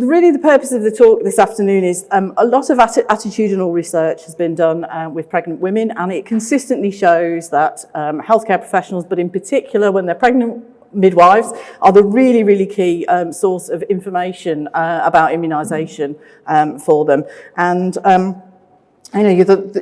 really the purpose of the talk this afternoon is a lot of attitudinal research has been done with pregnant women, and it consistently shows that healthcare professionals, but in particular when they're pregnant, midwives are the really key source of information about immunisation for them. And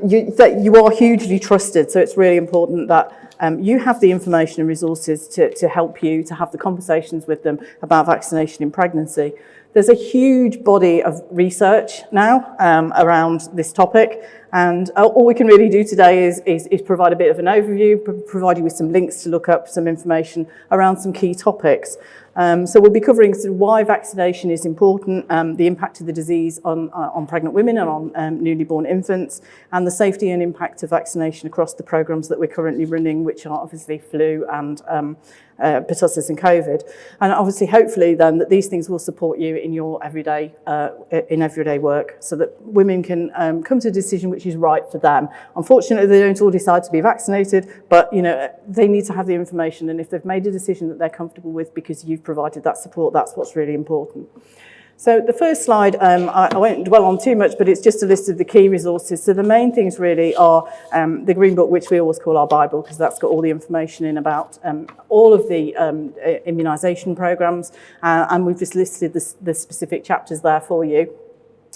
you are hugely trusted, so it's really important that you have the information and resources to help you to have the conversations with them about vaccination in pregnancy. There's a huge body of research now around this topic, and all we can really do today is provide a bit of an overview, provide you with some links to look up some information around some key topics. So we'll be covering sort of why vaccination is important, the impact of the disease on pregnant women and on newly born infants, and the safety and impact of vaccination across the programmes that we're currently running, which are obviously flu and pertussis and COVID. And obviously, hopefully then, that these things will support you in your everyday work, so that women can come to a decision which is right for them. Unfortunately, they don't all decide to be vaccinated, but they need to have the information, and if they've made a decision that they're comfortable with because you've provided that support, that's what's really important. So the first slide, I won't dwell on too much, but it's just a list of the key resources. So the main things really are the Green Book, which we always call our Bible, because that's got all the information in about all of the immunisation programmes, and we've just listed the specific chapters there for you.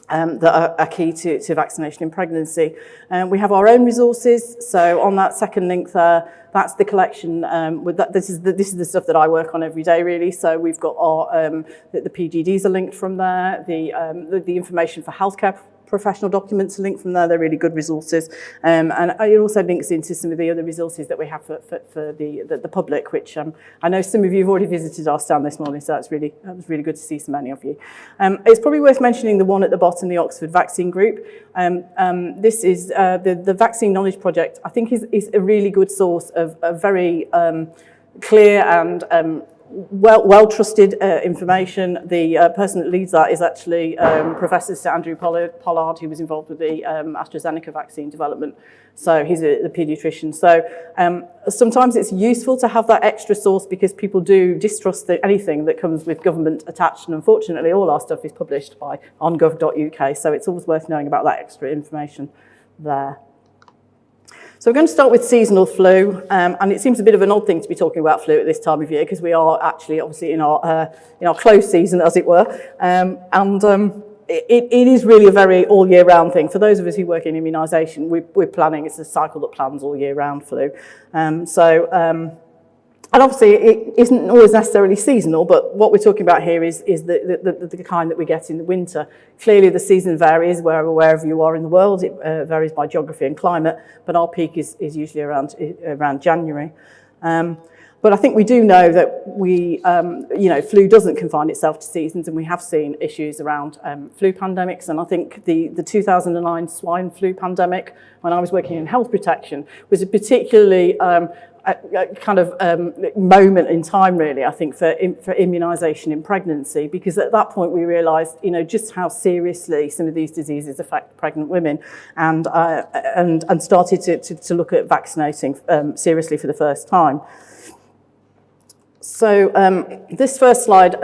That are key to vaccination in pregnancy. We have our own resources, so on that second link there, that's the collection. This is the stuff that I work on every day, really. So we've got our the PGDs are linked from there, the information for healthcare professional documents are linked from there. They're really good resources, and it also links into some of the other resources that we have for the public, which I know some of you have already visited our stand this morning, so it was really good to see so many of you. It's probably worth mentioning the one at the bottom, the Oxford Vaccine Group. This is the Vaccine Knowledge Project. I think is a really good source of very clear and well trusted information. The person that leads that is actually Professor Sir Andrew Pollard, who was involved with the AstraZeneca vaccine development. So he's the paediatrician. So sometimes it's useful to have that extra source, because people do distrust anything that comes with government attached, and unfortunately all our stuff is published on gov.uk, so it's always worth knowing about that extra information there. So we're going to start with seasonal flu, and it seems a bit of an odd thing to be talking about flu at this time of year, because we are actually obviously in our close season, as it were, it is really a very all year round thing. For those of us who work in immunisation, we're planning, it's a cycle that plans all year round flu. And obviously it isn't always necessarily seasonal, but what we're talking about here is the kind that we get in the winter. Clearly the season varies wherever you are in the world. It varies by geography and climate, but our peak is usually around January. But I think we do know that flu doesn't confine itself to seasons, and we have seen issues around flu pandemics. And I think the 2009 swine flu pandemic, when I was working in health protection, was a particularly a kind of moment in time, really, I think, for immunisation in pregnancy, because at that point we realised, just how seriously some of these diseases affect pregnant women, and started to look at vaccinating seriously for the first time. So this first slide,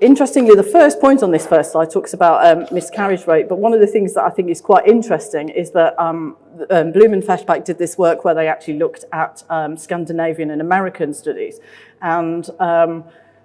interestingly, the first point on this first slide talks about miscarriage rate, but one of the things that I think is quite interesting is that Bloom and Feshbach did this work where they actually looked at Scandinavian and American studies, and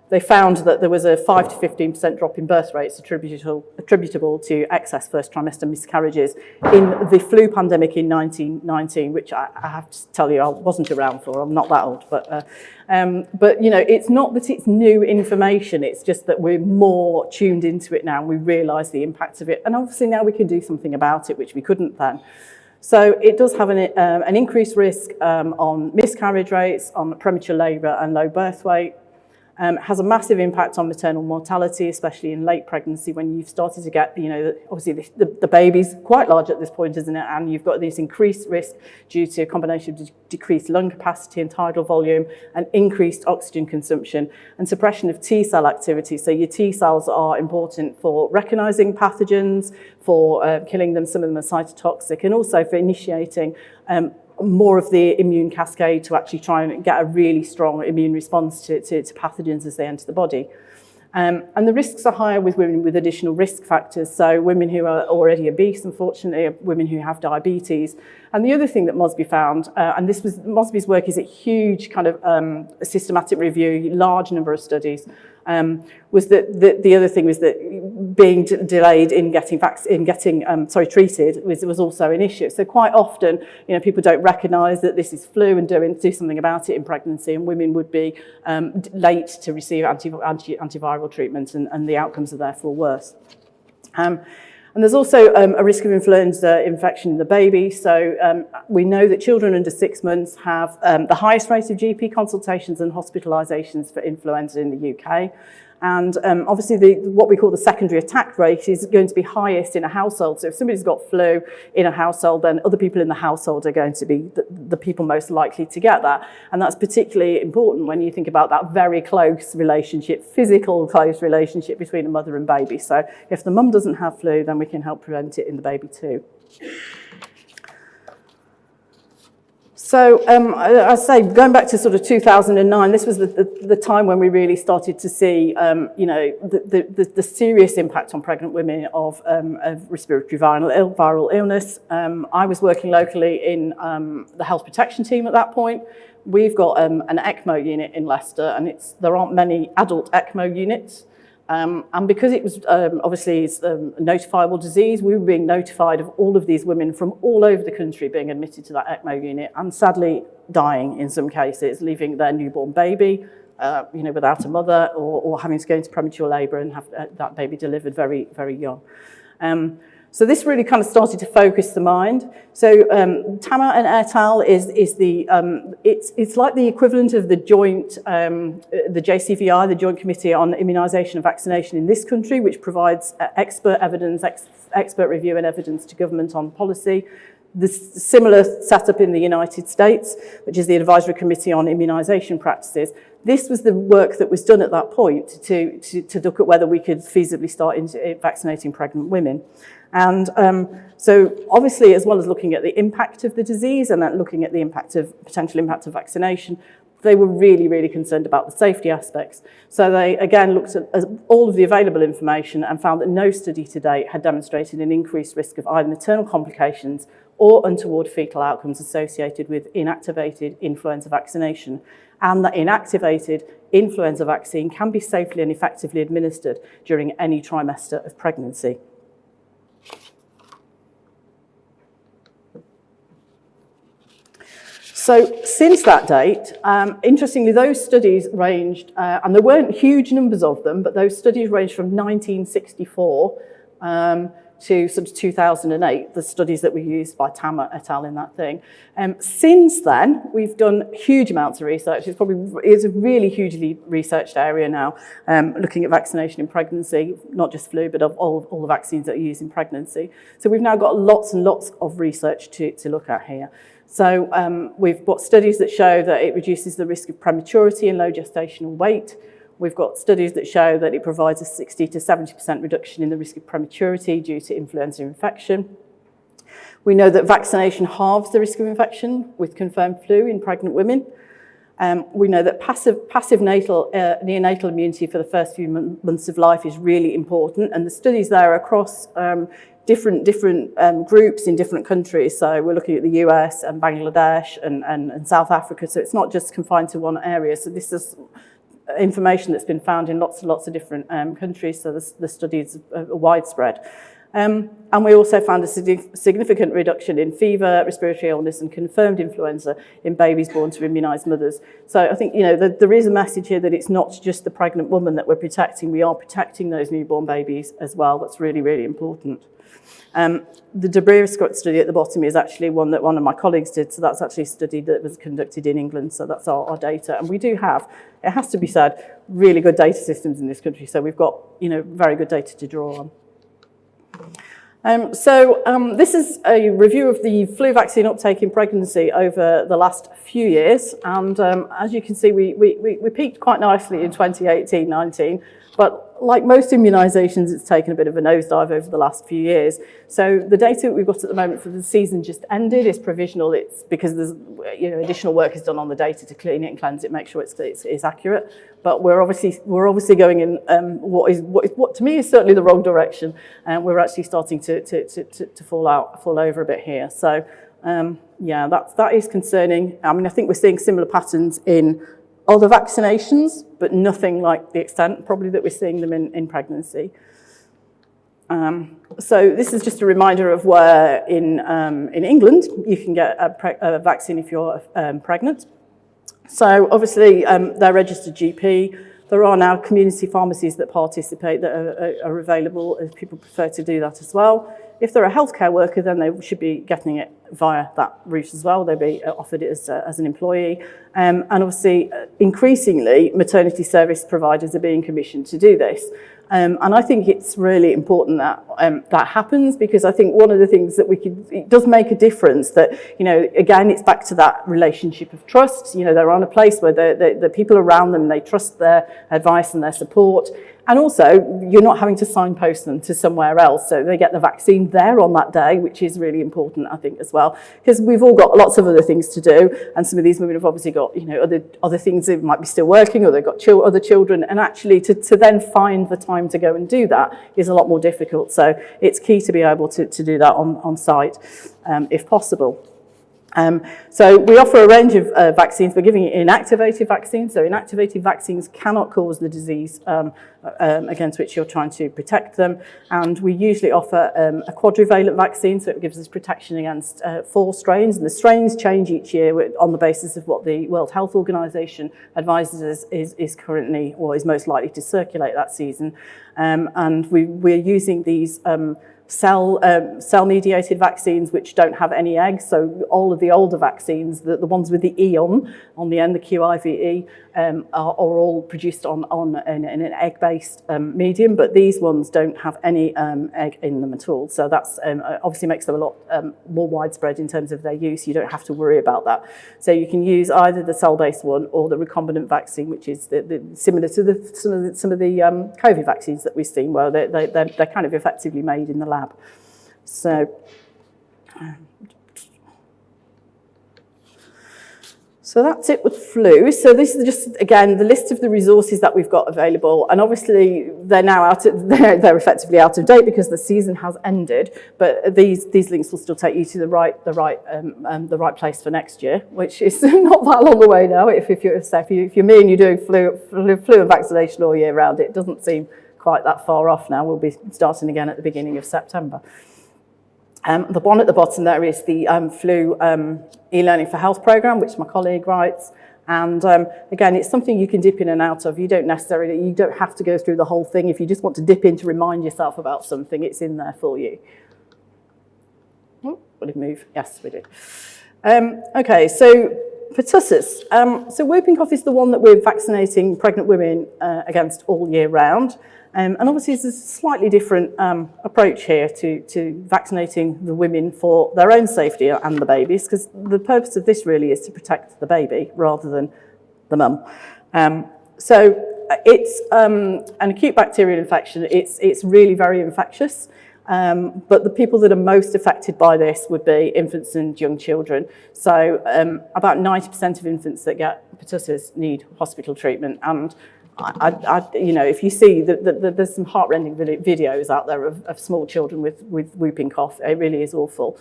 they found that there was a 5 to 15% drop in birth rates attributable to excess first trimester miscarriages in the flu pandemic in 1919, which I have to tell you I wasn't around for. I'm not that old, but it's not that it's new information. It's just that we're more tuned into it now, and we realise the impact of it, and obviously now we can do something about it, which we couldn't then. So it does have an increased risk on miscarriage rates, on premature labour and low birth weight. Has a massive impact on maternal mortality, especially in late pregnancy, when you've started to get, obviously the baby's quite large at this point, isn't it? And you've got this increased risk due to a combination of decreased lung capacity and tidal volume, and increased oxygen consumption, and suppression of T cell activity. So your T cells are important for recognising pathogens, for killing them. Some of them are cytotoxic, and also for initiating more of the immune cascade to actually try and get a really strong immune response to pathogens as they enter the body. And the risks are higher with women with additional risk factors. So women who are already obese, unfortunately, women who have diabetes. And the other thing that Mosby found, and this was Mosby's work is a huge kind of systematic review, large number of studies, was that the other thing was that being delayed in getting treated was also an issue. So quite often, people don't recognise that this is flu and do something about it in pregnancy, and women would be late to receive antiviral treatment, and the outcomes are therefore worse. And there's also a risk of influenza infection in the baby. So we know that children under 6 months have the highest rate of GP consultations and hospitalisations for influenza in the UK. And obviously what we call the secondary attack rate is going to be highest in a household. So if somebody's got flu in a household, then other people in the household are going to be the people most likely to get that. And that's particularly important when you think about that very close relationship, physical close relationship between a mother and baby. So if the mum doesn't have flu, then we can help prevent it in the baby too. So I say, going back to sort of 2009, this was the time when we really started to see, the serious impact on pregnant women of respiratory viral illness. I was working locally in the health protection team at that point. We've got an ECMO unit in Leicester, and there aren't many adult ECMO units. And because it was obviously a notifiable disease, we were being notified of all of these women from all over the country being admitted to that ECMO unit and sadly dying in some cases, leaving their newborn baby without a mother, or having to go into premature labour and have that baby delivered very, very young. So this really kind of started to focus the mind. So Tama and et al. It's like the equivalent of the joint, the JCVI, the Joint Committee on Immunisation and Vaccination in this country, which provides expert evidence, expert review and evidence to government on policy. The similar setup in the United States, which is the Advisory Committee on Immunisation Practices. This was the work that was done at that point to look at whether we could feasibly start vaccinating pregnant women. And so obviously, as well as looking at the impact of the disease and then looking at the potential impact of vaccination, they were really, really concerned about the safety aspects. So they, again, looked at all of the available information and found that no study to date had demonstrated an increased risk of either maternal complications or untoward fetal outcomes associated with inactivated influenza vaccination, and that inactivated influenza vaccine can be safely and effectively administered during any trimester of pregnancy. So since that date, interestingly, those studies ranged, and there weren't huge numbers of them, but those studies ranged from 1964 to sort of 2008, the studies that were used by Tama et al. In that thing. Since then, we've done huge amounts of research. It's a really hugely researched area now, looking at vaccination in pregnancy, not just flu, but of all the vaccines that are used in pregnancy. So we've now got lots and lots of research to look at here. So we've got studies that show that it reduces the risk of prematurity and low gestational weight. We've got studies that show that it provides a 60 to 70% reduction in the risk of prematurity due to influenza infection. We know that vaccination halves the risk of infection with confirmed flu in pregnant women. We know that passive neonatal immunity for the first few months of life is really important, and the studies there are across different groups in different countries. So we're looking at the US and Bangladesh and South Africa, so it's not just confined to one area. So this is information that's been found in lots and lots of different countries, so the studies are widespread. And we also found a significant reduction in fever, respiratory illness and confirmed influenza in babies born to immunised mothers. So I think, there is a message here that it's not just the pregnant woman that we're protecting, we are protecting those newborn babies as well. That's really, really important. The Debris study at the bottom is actually one that one of my colleagues did, so that's actually a study that was conducted in England, so that's our data. And we do have, it has to be said, really good data systems in this country, so we've got, very good data to draw on. This is a review of the flu vaccine uptake in pregnancy over the last few years, and as you can see, we peaked quite nicely in 2018-19, but like most immunisations, it's taken a bit of a nosedive over the last few years. So the data that we've got at the moment for the season just ended is provisional. It's because there's additional work is done on the data to clean it and cleanse it, make sure it's accurate. but we're obviously going in what to me is certainly the wrong direction, and we're actually starting to fall over a bit here. So yeah, that is concerning. I mean, I think we're seeing similar patterns in other vaccinations, but nothing like the extent probably that we're seeing them in pregnancy. So this is just a reminder of where in England you can get a vaccine if you're pregnant. So obviously they're registered GP. There are now community pharmacies that participate that are available if people prefer to do that as well. If they're a healthcare worker, then they should be getting it via that route as well. They'll be offered it as an employee. And obviously, increasingly, maternity service providers are being commissioned to do this. And I think it's really important that that happens, because I think one of the things that it does make a difference that, you know, again, it's back to that relationship of trust. You know, they're on a place where the people around them, they trust their advice and their support. And also, you're not having to signpost them to somewhere else, so they get the vaccine there on that day, which is really important, I think, as well. Because we've all got lots of other things to do, and some of these women have obviously got, you know, other things that might be still working, or they've got other children, and actually to then find the time to go and do that is a lot more difficult. So it's key to be able to do that on site, if possible. So we offer a range of vaccines. We're giving inactivated vaccines. So inactivated vaccines cannot cause the disease against which you're trying to protect them. And we usually offer a quadrivalent vaccine, so it gives us protection against 4 strains. And the strains change each year on the basis of what the World Health Organization advises us is currently, or is most likely to circulate that season. And we're using these cell-mediated vaccines which don't have any eggs. So all of the older vaccines, the ones with the E on the end, the QIVE, are all produced in an egg-based medium, but these ones don't have any egg in them at all. So that's obviously makes them a lot more widespread in terms of their use. You don't have to worry about that. So you can use either the cell-based one or the recombinant vaccine, which is similar to some of the COVID vaccines that we've seen, where they're kind of effectively made in the lab. So that's it with flu. So this is just, again, the list of the resources that we've got available. And obviously they're now they're effectively out of date because the season has ended. But these links will still take you to the right place for next year, which is not that long away now. If you're me and you're doing flu and vaccination all year round, it doesn't seem quite that far off now. We'll be starting again at the beginning of September. The one at the bottom there is the flu e-learning for health program, which my colleague writes. And again, it's something you can dip in and out of. You don't have to go through the whole thing. If you just want to dip in to remind yourself about something, it's in there for you. Oh, will it move? Yes, we did. Okay, so pertussis. So whooping cough is the one that we're vaccinating pregnant women against all year round. And obviously there's a slightly different approach here to vaccinating the women for their own safety and the babies, because the purpose of this really is to protect the baby rather than the mum. So it's an acute bacterial infection. It's really very infectious. But the people that are most affected by this would be infants and young children. So about 90% of infants that get pertussis need hospital treatment. And you know, if you see there's some heartrending videos out there of small children with whooping cough, it really is awful.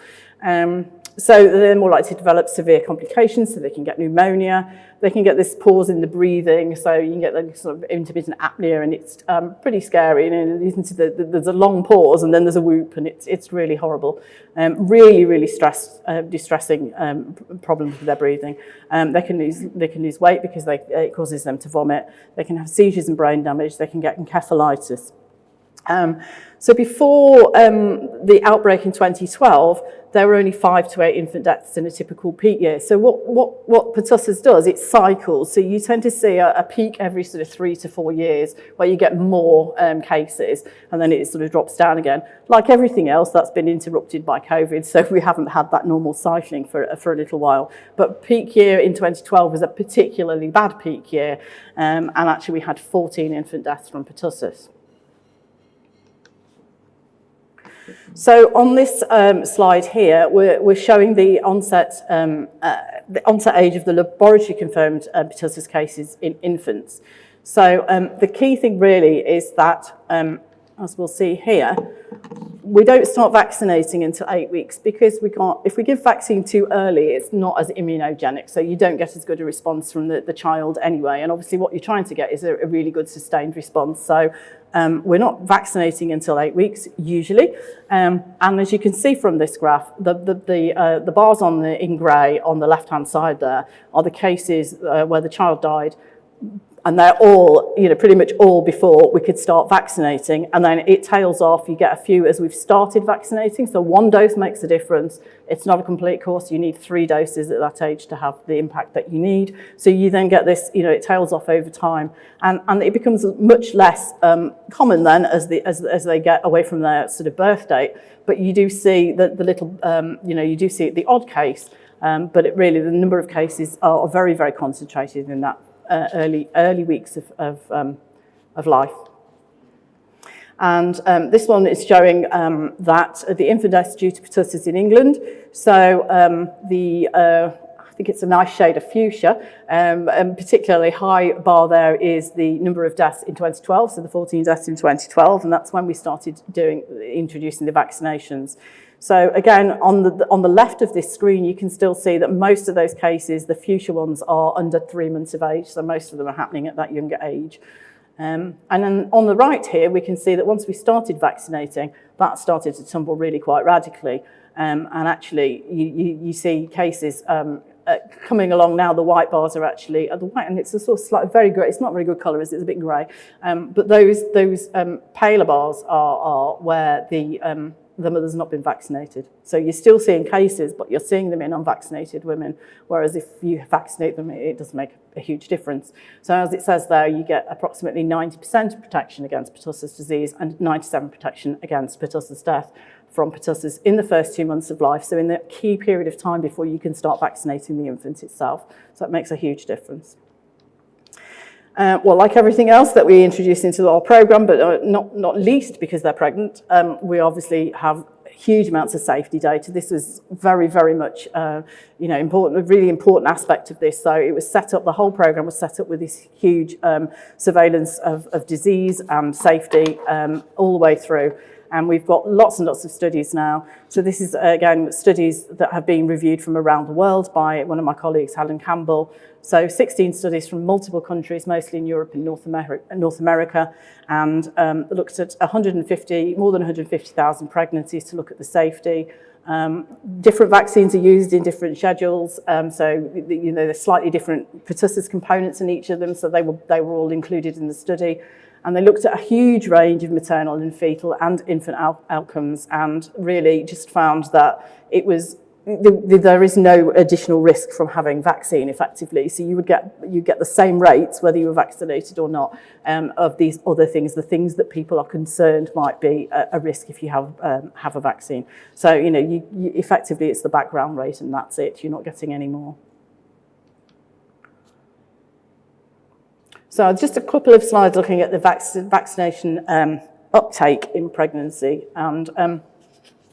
So they're more likely to develop severe complications, so they can get pneumonia, they can get this pause in the breathing, so you can get like sort of intermittent apnea, and it's pretty scary. And there's a long pause, and then there's a whoop, and it's really horrible. Really distressing problems with their breathing. They can lose weight because it causes them to vomit. They can have seizures and brain damage. They can get encephalitis. So before the outbreak in 2012, there were only 5 to 8 infant deaths in a typical peak year. So what pertussis does, it cycles. So you tend to see a peak every sort of 3 to 4 years where you get more cases, and then it sort of drops down again. Like everything else, that's been interrupted by COVID, so we haven't had that normal cycling for a little while. But peak year in 2012 was a particularly bad peak year, and actually we had 14 infant deaths from pertussis. So on this slide here, we're showing the onset age of the laboratory-confirmed pertussis cases in infants. So the key thing really is that, as we'll see here, we don't start vaccinating until 8 weeks because if we give vaccine too early, it's not as immunogenic. So you don't get as good a response from the child anyway. And obviously what you're trying to get is a really good sustained response. So we're not vaccinating until 8 weeks usually. And as you can see from this graph, the bars in grey on the left-hand side there are the cases where the child died. And they're all, pretty much all before we could start vaccinating. And then it tails off. You get a few as we've started vaccinating. So 1 dose makes a difference. It's not a complete course. You need 3 doses at that age to have the impact that you need. So you then get this, it tails off over time. And it becomes much less common then as they get away from their sort of birth date. But you do see the little, you do see the odd case. But the number of cases are very, very concentrated in that early weeks of life. And this one is showing that the infant deaths due to pertussis in England. So I think it's a nice shade of fuchsia, and particularly high bar there is the number of deaths in 2012, so the 14 deaths in 2012, and that's when we started introducing the vaccinations. So again, on the left of this screen, you can still see that most of those cases, the fuchsia ones, are under 3 months of age. So most of them are happening at that younger age. And then on the right here, we can see that once we started vaccinating, that started to tumble really quite radically. And actually, you see cases coming along now. The white bars are actually the white, and it's a sort of slight, very grey. It's not very good colour, it's a bit grey. But those paler bars are where the mother's not been vaccinated. So you're still seeing cases, but you're seeing them in unvaccinated women, whereas if you vaccinate them, it does make a huge difference. So as it says there, you get approximately 90% protection against pertussis disease and 97% protection against pertussis death from pertussis in the first 2 months of life, so in the key period of time before you can start vaccinating the infant itself. So it makes a huge difference. Well, like everything else that we introduce into our program, but not least because they're pregnant, we obviously have huge amounts of safety data. This was very, very much, important, a really important aspect of this. So it was set up, the whole program was set up with this huge surveillance of disease and safety all the way through. And we've got lots and lots of studies now. So this is, again, studies that have been reviewed from around the world by one of my colleagues, Helen Campbell. So 16 studies from multiple countries, mostly in Europe and North America, and looked at more than 150,000 pregnancies to look at the safety. Different vaccines are used in different schedules, so there's slightly different pertussis components in each of them, so they were all included in the study. And they looked at a huge range of maternal and fetal and infant outcomes, and really just found that there is no additional risk from having vaccine effectively. So you get the same rates whether you were vaccinated or not of these other things, the things that people are concerned might be a risk if you have a vaccine. So you effectively it's the background rate and that's it. You're not getting any more. So just a couple of slides looking at the vaccination uptake in pregnancy. And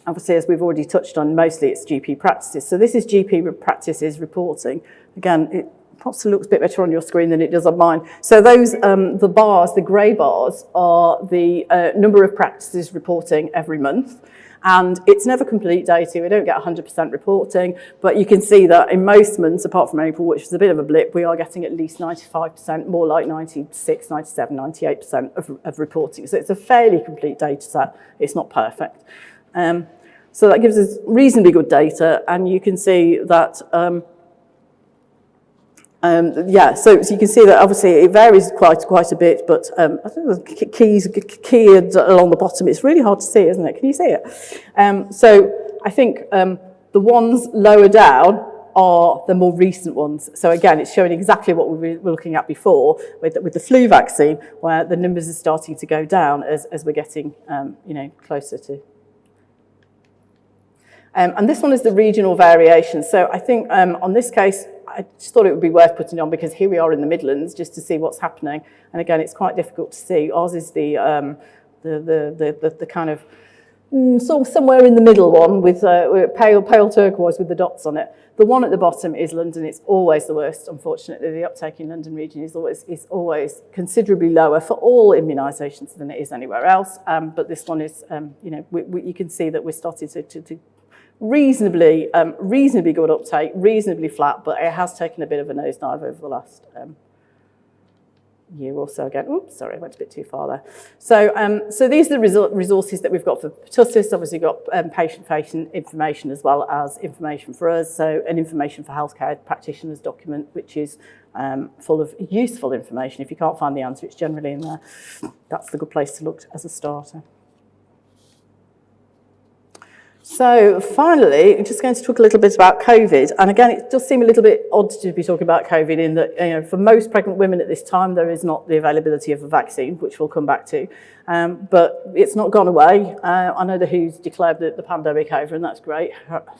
obviously, as we've already touched on, mostly it's GP practices. So this is GP practices reporting. Again, it perhaps looks a bit better on your screen than it does on mine. So those, the grey bars, are the number of practices reporting every month. And it's never complete data. We don't get 100% reporting, but you can see that in most months, apart from April, which is a bit of a blip, we are getting at least 95%, more like 96, 97, 98% of reporting. So it's a fairly complete data set. It's not perfect. So that gives us reasonably good data, and you can see that so you can see that obviously it varies quite a bit, but I think the key along the bottom. It's really hard to see, isn't it? Can you see it? So I think the ones lower down are the more recent ones. So again, it's showing exactly what we were looking at before with the flu vaccine, where the numbers are starting to go down as we're getting closer to. And this one is the regional variation. So I think on this case, I just thought it would be worth putting on because here we are in the Midlands just to see what's happening. And again, it's quite difficult to see. Ours is the kind of somewhere in the middle one with pale turquoise with the dots on it. The one at the bottom is London. It's always the worst, unfortunately. The uptake in London region is always considerably lower for all immunisations than it is anywhere else. But this one is, you can see that we're starting to reasonably good uptake, reasonably flat, but it has taken a bit of a nosedive over the last year or so again. Oops, sorry, I went a bit too far there. So these are the resources that we've got for pertussis. Obviously, we've got patient-facing information as well as information for us. So an information for healthcare practitioners document, which is full of useful information. If you can't find the answer, it's generally in there. That's the good place to look as a starter. So finally, I'm just going to talk a little bit about COVID. And again, it does seem a little bit odd to be talking about COVID in that, for most pregnant women at this time, there is not the availability of a vaccine, which we'll come back to. But it's not gone away. I know the WHO's declared the pandemic over, and that's great,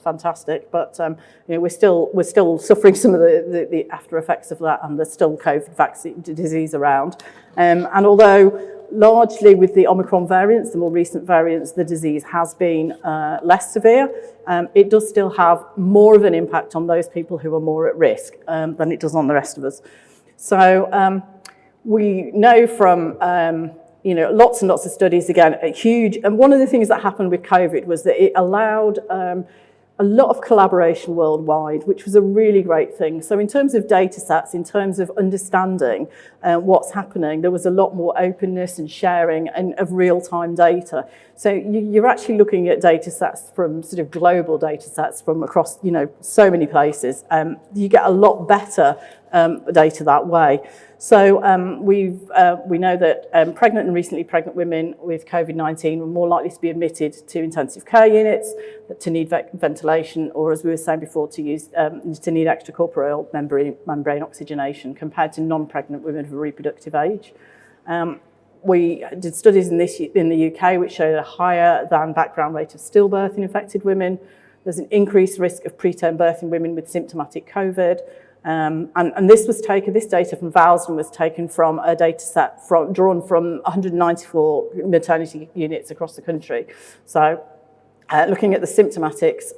fantastic. But we're still suffering some of the after effects of that, and there's still COVID vaccine disease around. And although largely with the Omicron variants, the more recent variants, the disease has been less severe. It does still have more of an impact on those people who are more at risk than it does on the rest of us. So we know from lots and lots of studies, again, huge. And one of the things that happened with COVID was that it allowed a lot of collaboration worldwide, which was a really great thing. So in terms of data sets, in terms of understanding what's happening, there was a lot more openness and sharing of real-time data. So you're actually looking at data sets from sort of global data sets from across, so many places. You get a lot better data that way. So we know that pregnant and recently pregnant women with COVID-19 were more likely to be admitted to intensive care units, to need ventilation, or as we were saying before, to need extracorporeal membrane oxygenation compared to non-pregnant women of a reproductive age. We did studies in the UK which showed a higher than background rate of stillbirth in infected women. There's an increased risk of preterm birth in women with symptomatic COVID. And this data from Valsden was taken from a data set drawn from 194 maternity units across the country. So looking at the symptomatics,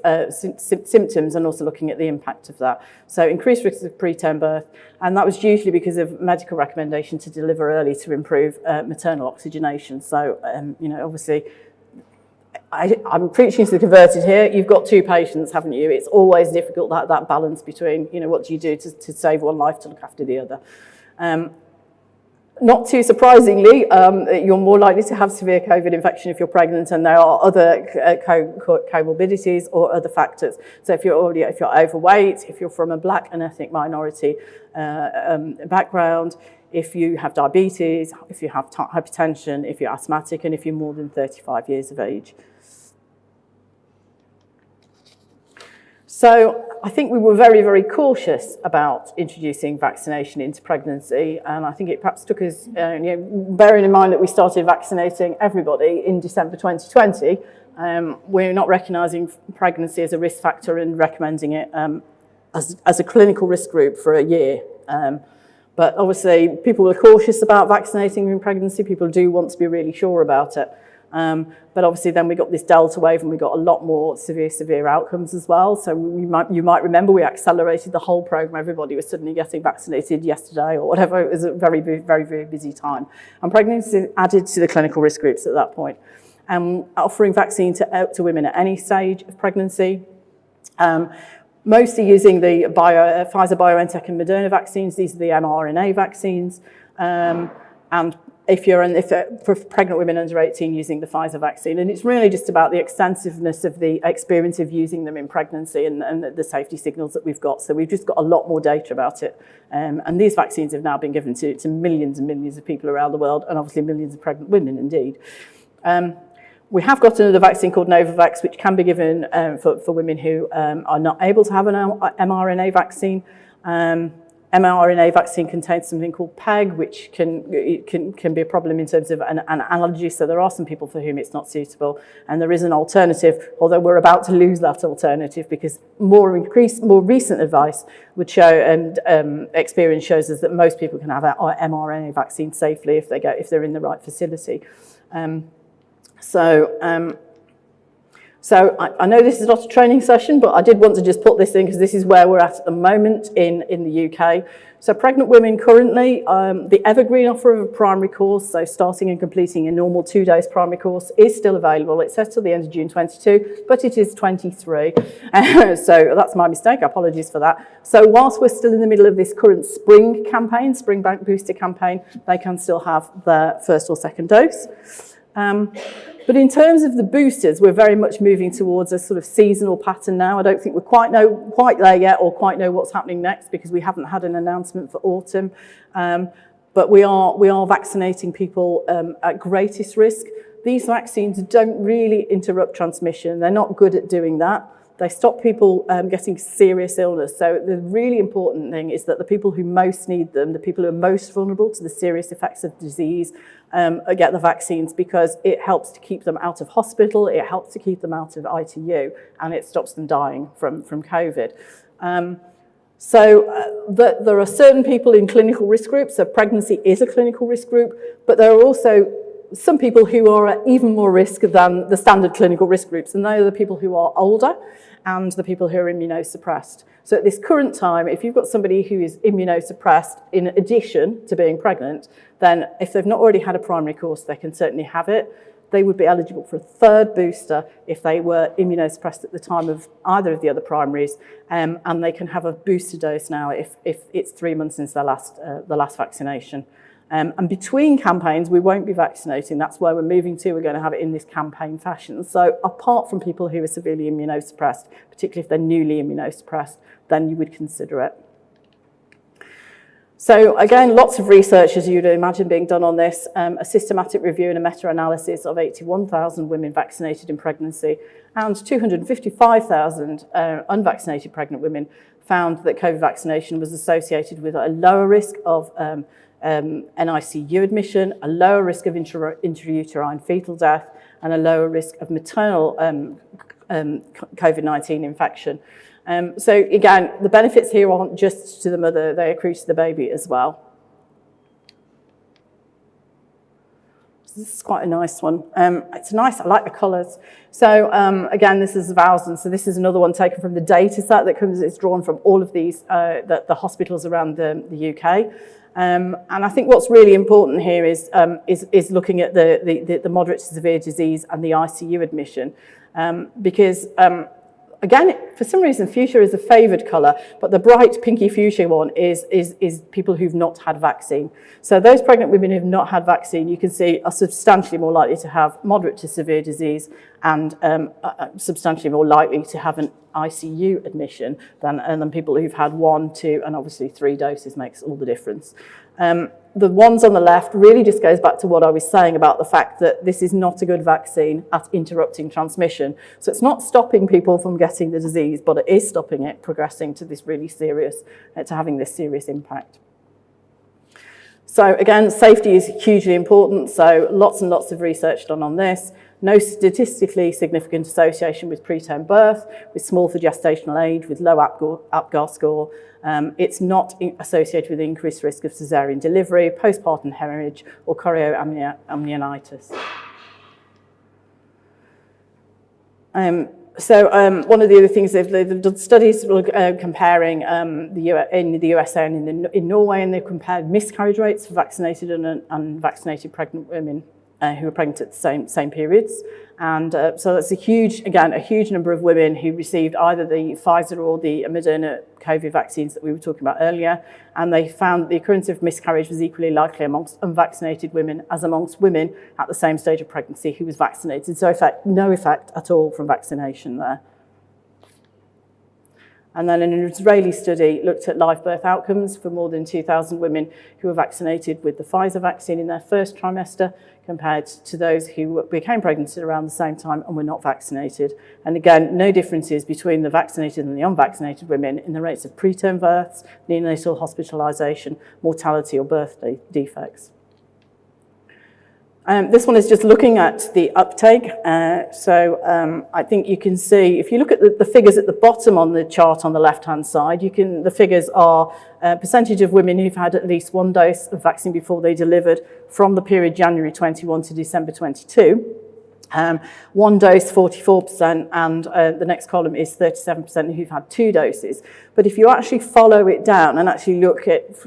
symptoms, and also looking at the impact of that. So increased risk of preterm birth, and that was usually because of medical recommendation to deliver early to improve maternal oxygenation. So, obviously, I'm preaching to the converted here. You've got two patients, haven't you? It's always difficult, that balance between, what do you do to save one life to look after the other. Not too surprisingly, you're more likely to have severe COVID infection if you're pregnant, and there are other comorbidities or other factors. So if you're overweight, if you're from a Black and ethnic minority background, if you have diabetes, if you have hypertension, if you're asthmatic, and if you're more than 35 years of age. So I think we were very, very cautious about introducing vaccination into pregnancy, and I think it perhaps took us, bearing in mind that we started vaccinating everybody in December 2020, we're not recognising pregnancy as a risk factor and recommending it as a clinical risk group for a year. But obviously, people were cautious about vaccinating in pregnancy. People do want to be really sure about it. But obviously then we got this Delta wave and we got a lot more severe outcomes as well. So you might remember we accelerated the whole program. Everybody was suddenly getting vaccinated yesterday or whatever. It was a very, very, very busy time. And pregnancy added to the clinical risk groups at that point. Offering vaccine to women at any stage of pregnancy. Mostly using the Pfizer, BioNTech and Moderna vaccines. These are the mRNA vaccines. And for pregnant women under 18 using the Pfizer vaccine. And it's really just about the extensiveness of the experience of using them in pregnancy and the safety signals that we've got. So we've just got a lot more data about it. And these vaccines have now been given to millions and millions of people around the world, and obviously millions of pregnant women indeed. We have got another vaccine called Novavax, which can be given for women who are not able to have an mRNA vaccine. mRNA vaccine contains something called PEG, which can be a problem in terms of an allergy. So there are some people for whom it's not suitable. And there is an alternative, although we're about to lose that alternative because more recent advice would show, and experience shows us that most people can have an mRNA vaccine safely if they're in the right facility. So I know this is not a training session, but I did want to just put this in because this is where we're at the moment in the UK. So pregnant women currently, the evergreen offer of a primary course, so starting and completing a normal 2-day primary course, is still available. It says till the end of June 22, but it is 23. So that's my mistake, apologies for that. So whilst we're still in the middle of this current spring campaign, spring bank booster campaign, they can still have their first or second dose. But in terms of the boosters, we're very much moving towards a sort of seasonal pattern now. I don't think we're quite there yet or quite know what's happening next because we haven't had an announcement for autumn. But we are vaccinating people at greatest risk. These vaccines don't really interrupt transmission. They're not good at doing that. They stop people getting serious illness. So the really important thing is that the people who most need them, the people who are most vulnerable to the serious effects of disease, get the vaccines because it helps to keep them out of hospital, it helps to keep them out of ITU, and it stops them dying from COVID. There are certain people in clinical risk groups, so pregnancy is a clinical risk group, but there are also some people who are at even more risk than the standard clinical risk groups, and they are the people who are older and the people who are immunosuppressed. So at this current time, if you've got somebody who is immunosuppressed in addition to being pregnant, then if they've not already had a primary course, they can certainly have it. They would be eligible for a third booster if they were immunosuppressed at the time of either of the other primaries, and they can have a booster dose now if it's 3 months since their last vaccination. And between campaigns, we won't be vaccinating. That's where we're moving to. We're going to have it in this campaign fashion. So apart from people who are severely immunosuppressed, particularly if they're newly immunosuppressed, then you would consider it. So again, lots of research, as you'd imagine, being done on this. A systematic review and a meta-analysis of 81,000 women vaccinated in pregnancy and 255,000 unvaccinated pregnant women found that COVID vaccination was associated with a lower risk of NICU admission, a lower risk of intrauterine fetal death, and a lower risk of maternal COVID-19 infection. So again, the benefits here aren't just to the mother, they accrue to the baby as well. This is quite a nice one. It's nice, I like the colours. So again, this is Vowson. So this is another one taken from the data set that comes, it's drawn from all of these, the hospitals around the UK. And I think what's really important here is looking at the moderate to severe disease and the ICU admission, because again, for some reason, fuchsia is a favoured colour, but the bright pinky fuchsia one is people who've not had vaccine. So those pregnant women who've not had vaccine, you can see, are substantially more likely to have moderate to severe disease and substantially more likely to have an ICU admission than people who've had 1, 2, and obviously 3 doses makes all the difference. The ones on the left really just goes back to what I was saying about the fact that this is not a good vaccine at interrupting transmission. So it's not stopping people from getting the disease, but it is stopping it progressing to this really serious, to having this serious impact. So again, safety is hugely important. So lots and lots of research done on this. No statistically significant association with preterm birth, with small for gestational age, with low APGAR score. It's not associated with increased risk of caesarean delivery, postpartum hemorrhage, or chorioamnionitis. One of the other things, they've done studies comparing in the USA and in Norway, and they've compared miscarriage rates for vaccinated and unvaccinated pregnant women who were pregnant at the same periods. And so that's a huge number of women who received either the Pfizer or the Moderna COVID vaccines that we were talking about earlier. And they found that the occurrence of miscarriage was equally likely amongst unvaccinated women as amongst women at the same stage of pregnancy who was vaccinated. So no effect at all from vaccination there. And then an Israeli study looked at live birth outcomes for more than 2,000 women who were vaccinated with the Pfizer vaccine in their first trimester compared to those who became pregnant at around the same time and were not vaccinated. And again, no differences between the vaccinated and the unvaccinated women in the rates of preterm births, neonatal hospitalisation, mortality or birth defects. This one is just looking at the uptake. I think you can see, if you look at the figures at the bottom on the chart on the left-hand side, the figures are percentage of women who've had at least 1 dose of vaccine before they delivered from the period January 21 to December 22. One dose, 44%, and the next column is 37% who've had 2 doses. But if you actually follow it down and actually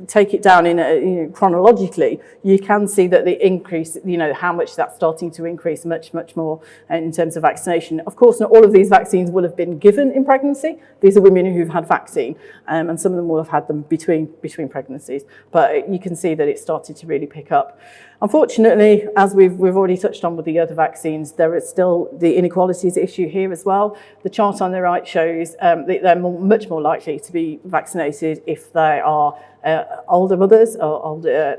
take it down in chronologically, you can see that the increase, how much that's starting to increase much, much more in terms of vaccination. Of course, not all of these vaccines will have been given in pregnancy. These are women who've had vaccine, and some of them will have had them between pregnancies. But you can see that it started to really pick up. Unfortunately, as we've already touched on with the other vaccines, there is still the inequalities issue here as well. The chart on the right shows that they're much more likely to be vaccinated if they are older mothers, or older,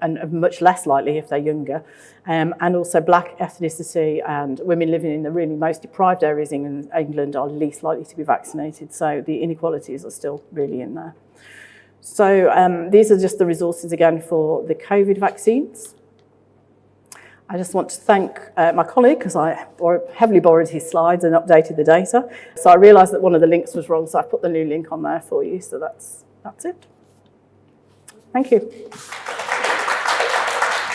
and much less likely if they're younger. And also black ethnicity and women living in the really most deprived areas in England are least likely to be vaccinated. So the inequalities are still really in there. So these are just the resources again for the COVID vaccines. I just want to thank my colleague because I heavily borrowed his slides and updated the data. So I realised that one of the links was wrong, so I put the new link on there for you. So that's it. Thank you.